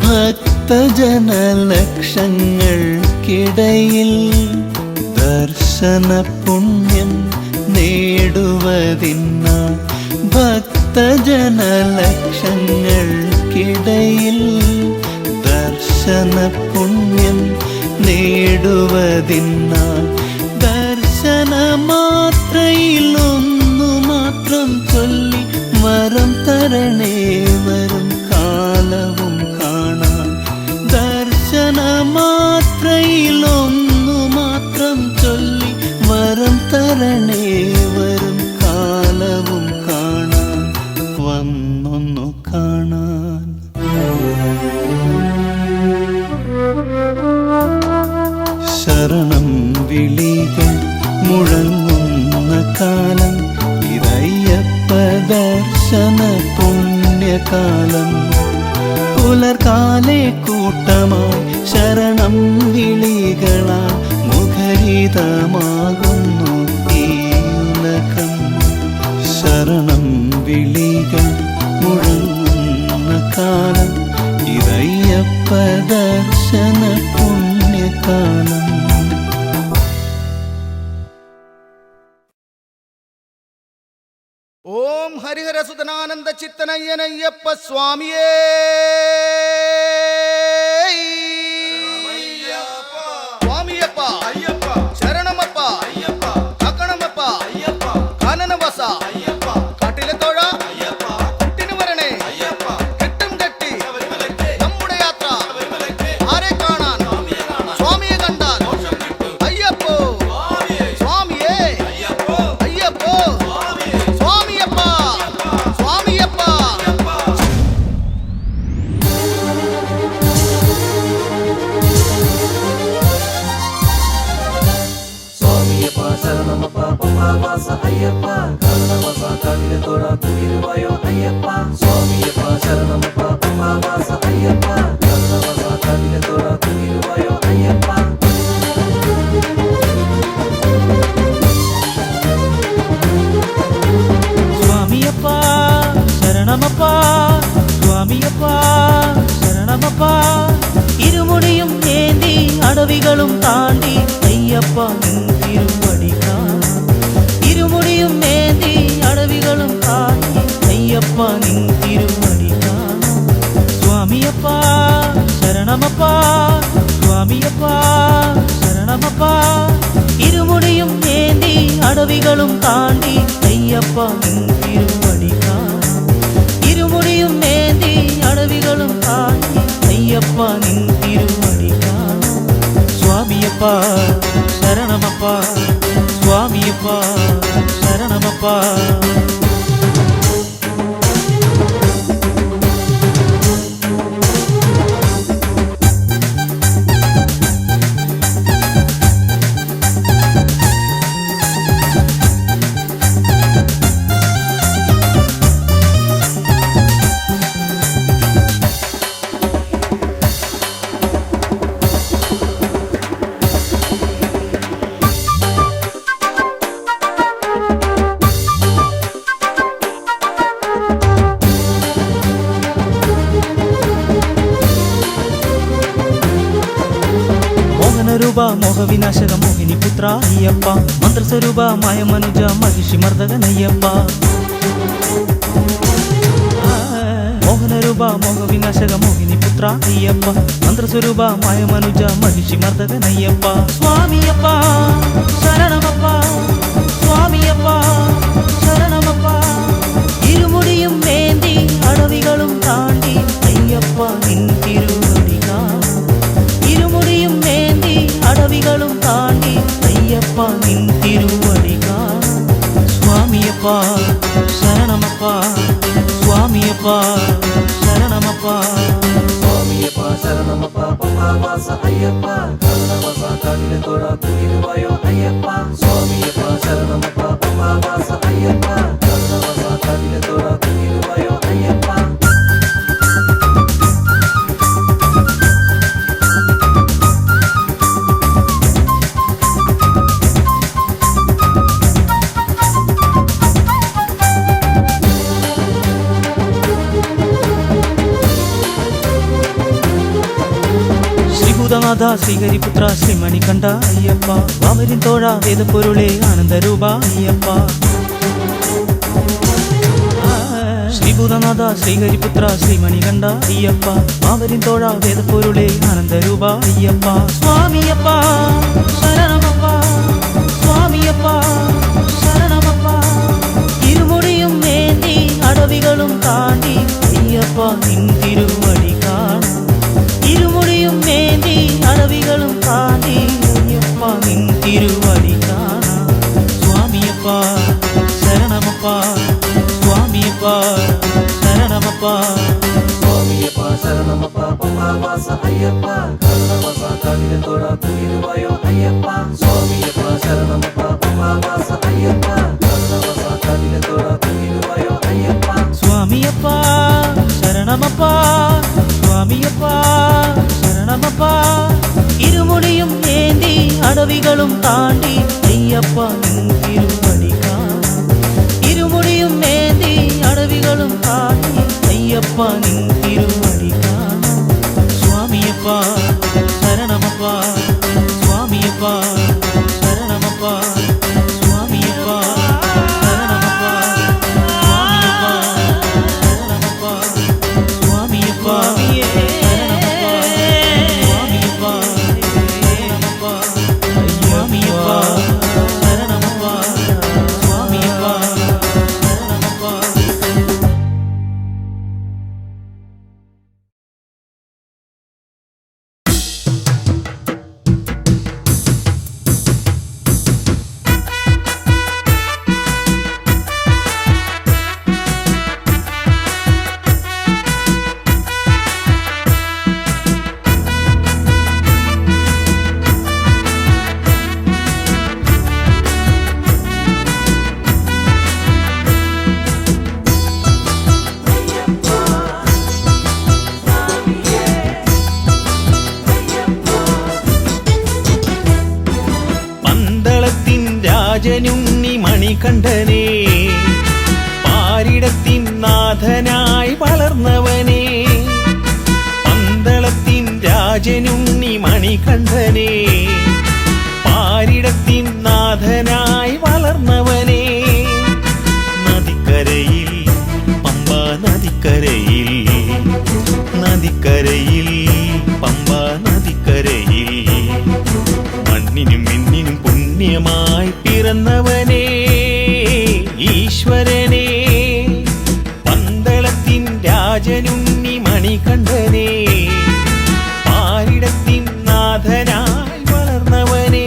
ഭക്തജനലക്ഷങ്ങൾക്കിടയിൽ ദർശന പുണ്യം നേടുവതിനാൽ ഭക്തജനലക്ഷങ്ങൾക്കിടയിൽ ദർശന പുണ്യം നേടുവതിനാൽ ദർശന മാത്രയിലൊന്നു മാത്രം ചൊല്ലി വരം തരണേ വരും കാലവും കാണാൻ ദർശന മാത്രയിലൊന്നു മാത്രം ചൊല്ലി വരം തരണേ വരും കാലവും കാണാൻ വന്നൊന്നു കാണാൻ ശരണം വിളികൾ മുഴങ്ങുന്ന കാലം ഇതയ്യപ്പ ദർശന പുണ്യകാലം പുലർകാലെ കൂട്ടമായി ശരണം വിളികളാൽ മുഖരിതമാകുന്നു ഈ ഉലകം ശരണം വിളികൾ മുഴങ്ങുന്ന കാലം ഇതയ്യപ്പ ദർശന പുണ്യകാലം ഓം ഹരിഹരസുതനാനന്ദ ചിത്തനയ്യനയ്യപ്പ സ്വാമിയേ സ്വാമിയപ്പ ശരണമപ്പ കാക്കണമപ്പ കാനനവാസ കാട്ടിലെ തോഴ കുട്ടിന് വരണേ കെട്ടും കെട്ടി നമ്മുടെ യാത്ര ആരെ കാണാൻ സ്വാമിയെ കണ്ടാൽ അയ്യപ്പോ സ്വാമിയേ അയ്യപ്പോ സ്വാമിയപ്പ സ്വാമിയപ്പ സ്വാമിയപ്പ ശരണമപ്പ പമ്പാവാസ അയ്യപ്പ കാരണവസ കാവിലെ തോഴ കുളിരുവായോ അയ്യപ്പ സ്വാമിയപ്പ ശരണമപ്പ പമ്പാവാസ അയ്യപ്പ കാരണവസ കാവിലെ തോഴ കുളിരുവായോ അയ്യപ്പ സ്വാമിയപ്പ ശരണമപ്പ സ്വാമിയപ്പ ശരണമപ്പ ഇരുമുടിയും ഏന്തി അടവികളും താണ്ടി അയ്യപ്പ നിൻ തിരുവടി കാണാം ഇരുമുടിയും ഏന്തി അടവികളും താണ്ടി അയ്യപ്പ നിൻ തിരുവടി കാണാം സ്വാമിയപ്പ ശരണമപ്പ സ്വാമിയപ്പ ശരണമപ്പ ഇരുമുടിയും ഏന്തി അടവികളും താണ്ടി അയ്യപ്പ നിൻ തിരുവടി കാണാം ഇരുമുടിയും ഏന്തി അടവികളും താണ്ടി അയ്യപ്പ നിൻ തിരുവടി കാണാം സ്വാമിയപ്പ ശരണമപ്പ സ്വാമിയപ്പ ശരണമപ്പ മോഹവിനാശക മോഹിനി പുത്ര അയ്യപ്പ മന്ത്രസ്വരൂപ മായ മനുജ മഹിഷി മർദ്ദകനയ്യപ്പ മോഹനരൂപ മോഹവിനാശക മോഹിനി പുത്ര അയ്യപ്പ മന്ത്രസ്വരൂപ മായ മനുജ മഹിഷി മർദ്ദകനയ്യപ്പ സ്വാമിയപ്പ ശരണമപ്പ സ്വാമിയപ്പ ശരണമപ്പ ഇരുമുടിയും ഏന്തി അടവികളും താണ്ടി അയ്യപ്പ നിൻ തിരുവടി കാണാം ഇരുമുടിയും ഏന്തി അടവികളും താണ്ടി അയ്യപ്പ നിൻ തിരുവടി കാണാം സ്വാമിയപ്പ ശരണമപ്പ സ്വാമിയപ്പ ശരണമപ്പ സ്വാമിയപ്പ ശരണമപ്പ പമ്പാവാസ അയ്യപ്പ കാരണവസ കാവിലെ തോഴ കുളിരുവായോ അയ്യപ്പ സ്വാമിയപ്പ ശരണമപ്പ പമ്പാവാസ അയ്യപ്പ കാരണവസ കാവിലെ തോഴ കുളിരുവായോ അയ്യപ്പ ശ്രീഭൂതനാഥ ശ്രീഹരിപുത്ര ശ്രീമണികണ്ഠ അയ്യപ്പ വാമരിൻ തോഴ വേദപ്പൊരുളേ ആനന്ദരൂപ അയ്യപ്പ ശ്രീഭൂതനാഥ ശ്രീഹരിപുത്ര ശ്രീമണികണ്ഠ അയ്യപ്പ വാമരിൻ തോഴ വേദപ്പൊരുളേ ആനന്ദരൂപ അയ്യപ്പ സ്വാമിയപ്പ ശരണമപ്പ സ്വാമിയപ്പ ശരണമപ്പ ഇരുമുടിയും വേണ്ടി അടവികളും താണ്ടി അയ്യപ്പ നിൻ തിരുവടി കാണാം ഇരുമുടിയും വേണ്ടി അടവികളും താണ്ടി അയ്യപ്പ നിൻ തിരുവടി കാണാം സ്വാമിയപ്പ ശരണമപ്പ സ്വാമിയപ്പ ശരണമപ്പ സ്വാമിയപ്പ ശരണമപ്പ പമ്പാവാസ അയ്യപ്പ കരുണവസ കണ്ണിനത്തോട തുയിലുവായോ അയ്യപ്പ സ്വാമിയപ്പ ശരണമപ്പ പമ്പാവാസ അയ്യപ്പ കരുണവസ കണ്ണിനത്തോട തുയിലുവായോ അയ്യപ്പ സ്വാമിയപ്പ ശരണമപ്പ സ്വാമിയപ്പ ശരണമപ്പ ഇരുമുടിയും ഏന്തി അടവികളും താണ്ടി അയ്യപ്പ നിൻ തിരുവടി കാണാം ഇരുമുടിയും ഏന്തി അടവികളും താണ്ടി അയ്യപ്പ നിൻ തിരുവടി കാണാം സ്വാമിയപ്പ ശരണമപ്പ സ്വാമിയപ്പ ശരണമപ്പ സ്വാമിയപ്പ ശരണമപ്പ സ്വാമിയപ്പ പന്തളത്തിൻ രാജനുണ്ണി മണികണ്ഠനെ പാരിടത്തിൻ നാഥനായി വളർന്നവനെ പന്തളത്തിൻ രാജനുണ്ണി മണികണ്ഠനെ പാരിടത്തിൻ നാഥനായി വളർന്നവനെ നദിക്കരയിൽ പമ്പ നദിക്കരയിൽ നദിക്കരയിൽ പമ്പ നദിക്കരയിൽ മണ്ണിനും മിന്നിനും പുണ്യമായി പിറന്നവനെ ഈശ്വരനെ പന്തളത്തിൻ രാജനുണ്ണി മണികണ്ഠനെ പാരിടത്തിൻ നാഥനായി വളർന്നവനെ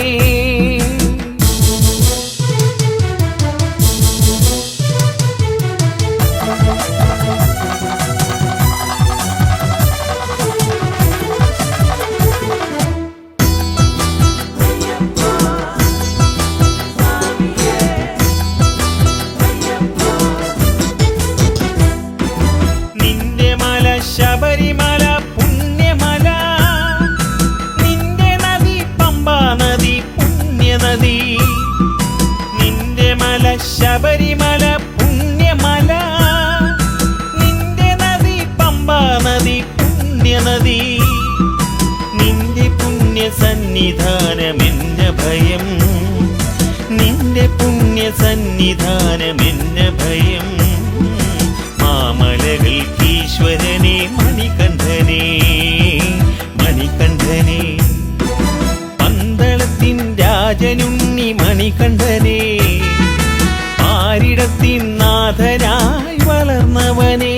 നിന്റെ മല ശബരിമല പുണ്യമല നിന്റെ നദി പമ്പാ നദി പുണ്യനദി നിന്റെ മല ശബരിമല പുണ്യമല നിന്റെ നദി പമ്പാ നദി പുണ്യനദി നിന്റെ പുണ്യ സന്നിധാനമെന്ന ഭയം നിന്റെ പുണ്യ സന്നിധാനമെന്ന ഭയം മാമലകൾക്കീശ്വരനെ മണികണ്ഠനെ മണികണ്ഠനെ പന്തളത്തിൻ രാജനുണ്ണി മണികണ്ഠനെ പാരിടത്തിൻ നാഥനായി വളർന്നവനെ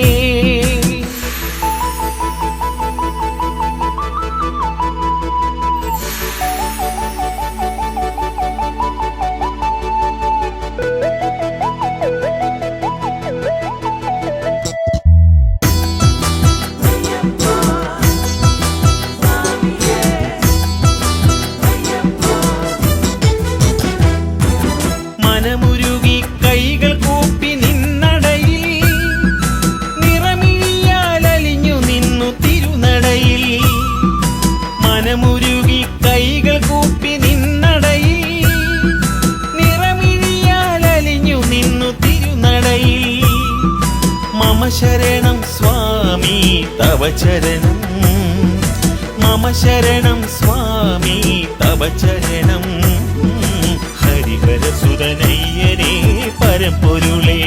മനമുരുകി കൈകൾ കൂപ്പി നിന്നടയിൽ നിറമിഴിയാലലിഞ്ഞു നിന്നു തിരുനടയിൽ മനമുരുകി കൈകൾ കൂപ്പി നിന്നടയിൽ നിറമിഴിയാലലിഞ്ഞു നിന്നു തിരുനടയിൽ മമ ശരണം സ്വാമി തവ ചരണം മമ ശരണം സ്വാമി തവ ചരണം ഹരിഹരസുതനയ്യനേ പരമ്പൊരുളേ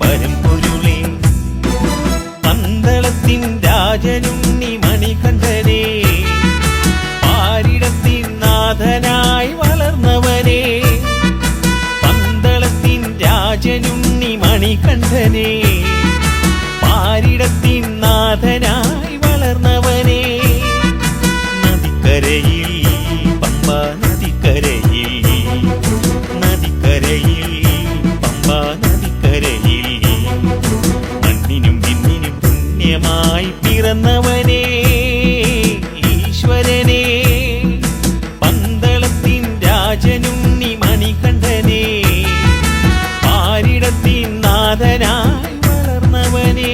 പരമ്പൊരുളേ പന്തളത്തിൻ രാജനുണ്ണി മണികണ്ഠനേ പാരിടത്തിൻ നാഥനായി വളർന്നവനേ പന്തളത്തിൻ രാജനുണ്ണി മണികണ്ഠനേ പാരിടത്തിൻ നാഥനായി വളർന്നവനേ നദിക്കരയിൽ പമ്പ നദിക്കരയിൽ നദിക്കരയിൽ പമ്പ നദിക്കരയിൽ മണ്ണിനും വിണ്ണിനും പുണ്യമായി പിറന്നവനേ ഈശ്വരനേ പന്തളത്തിൻ രാജനുണ്ണി മണികണ്ഠനേ പാരിടത്തിൻ നാഥനായി വളർന്നവനേ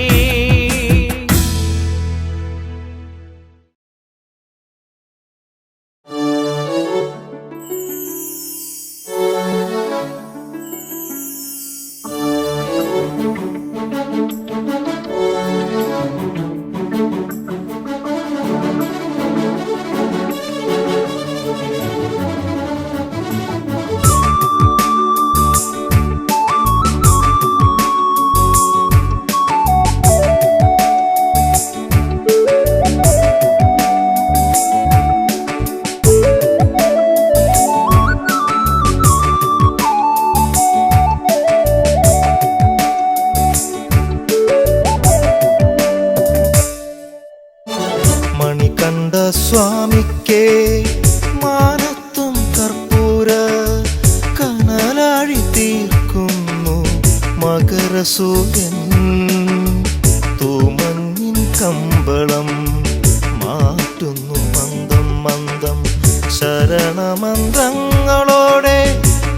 മണികണ്ഠ സ്വാമിക്കേ മാനത്തും കർപ്പൂര കനലാഴി തീർക്കുന്നു മകരസൂര്യൻ തൂമഞ്ഞിൻ കമ്പളം മാറ്റുന്നു മന്ദം മന്ദം ശരണമന്ത്രങ്ങളോടെ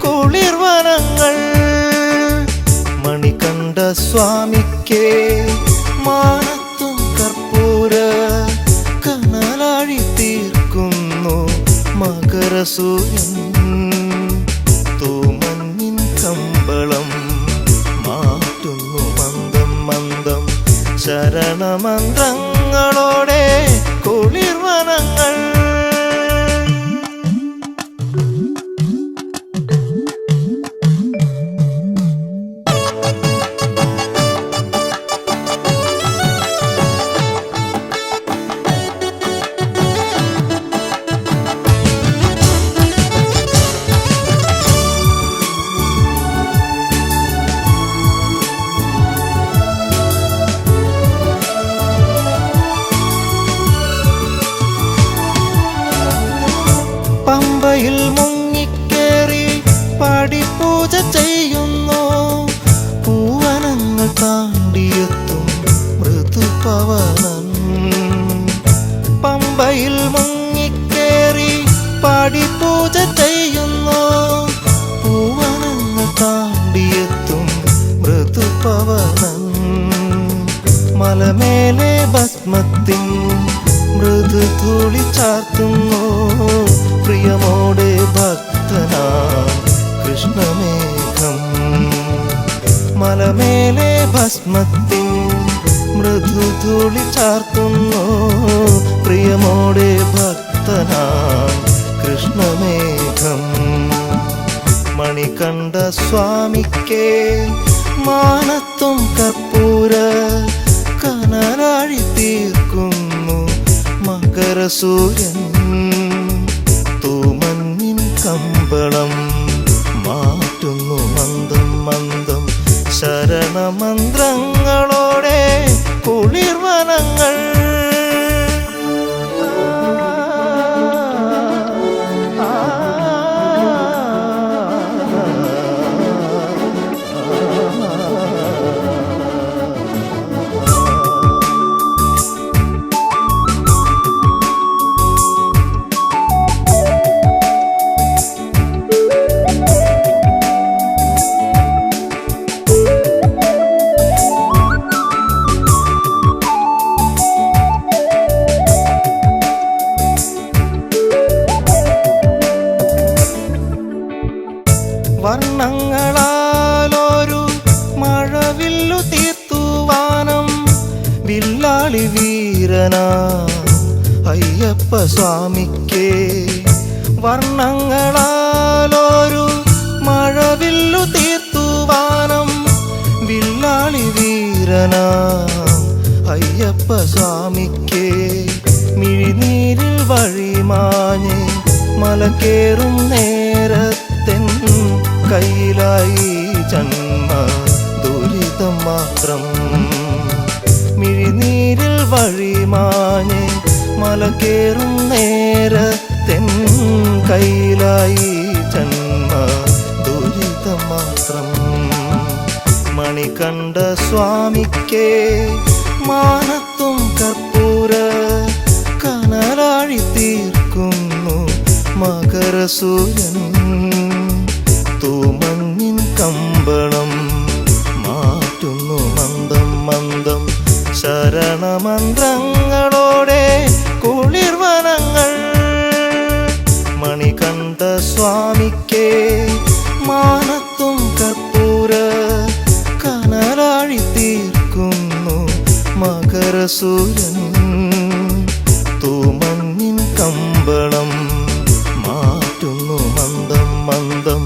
കുളിർവനങ്ങൾ മണികണ്ഠ സ്വാമിക്കേ മാനത്തും കർപ്പൂര കനലാഴി തീർക്കുന്നു മകരസൂര്യൻ തൂമഞ്ഞിൻ കമ്പളം മാറ്റുന്നു മന്ദം മന്ദം ശരണമന്ത്രങ്ങളോടെ കുളിർവനങ്ങൾ പമ്പയിൽ മുങ്ങിക്കേറി പടിപൂജ ചെയ്യുന്നു പൂവനങ്ങൾ താണ്ടിയെത്തും മൃദുപവനൻ പമ്പയിൽ മുങ്ങിക്കേറി പടിപൂജ ചെയ്യുന്നു പൂവനങ്ങൾ താണ്ടിയെത്തും മൃദുപവനൻ മലമേലെ ഭസ്മത്തിൻ മൃദുധൂളി ചാർത്തുന്നു പ്രിയമോടെ ഭക്തനാ കൃഷ്ണമേഘം മലമേലെ ഭസ്മത്തിൻ മൃദുധൂളി ചാർത്തുന്നു പ്രിയമോടെ ഭക്തനാ കൃഷ്ണമേഘം മണികണ്ഠ സ്വാമിക്കേ മാനത്തും കർപ്പൂര കനലാഴി തീർക്കുന്നു മകരസൂര്യൻ തൂമഞ്ഞിൻ കമ്പളം മാറ്റുന്നു മന്ദം മന്ദം ശരണമന്ത്രങ്ങളോടെ കുളിർവനങ്ങൾ വർണ്ണങ്ങളാലൊരു മഴവില്ലു തീർത്തുവാനം വില്ലാളി വീരനാ സ്വാമിക്ക് വർണ്ണങ്ങളാലൊരു മഴവില്ലു തീർത്തുവാനം വില്ലാളി വീരനാ അയ്യപ്പ സ്വാമിക്ക് മിഴിനീരിൽ വഴിമാഞ്ഞ് മലക്കേറും നേരത്തെൻ കയ്യിലായി ജന്മ ദുരിതം മാത്രം മിഴിനീരിൽ വഴിമാഞ്ഞ് മലക്കേറും നേരത്തെൻ കയ്യിലായി ജന്മ ദുരിതം മാത്രം മണികണ്ഠ സ്വാമിക്ക് മാനത്തും കർപ്പൂര കനലാഴി തീർക്കുന്നു മകരസൂര്യൻ തൂമഞ്ഞിൻ കമ്പളം മാറ്റുന്നു മന്ദം മന്ദം ശരണമന്ത്രങ്ങളോടെ കുളിർവനങ്ങൾ മണികണ്ഠ സ്വാമിക്ക് മാനത്തും കർപ്പൂര കനലാഴി തീർക്കുന്നു മകരസൂര്യൻ തൂമഞ്ഞിൻ കമ്പളം മാറ്റുന്നു മന്ദം മന്ദം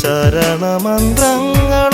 ശരണമന്ത്രങ്ങൾ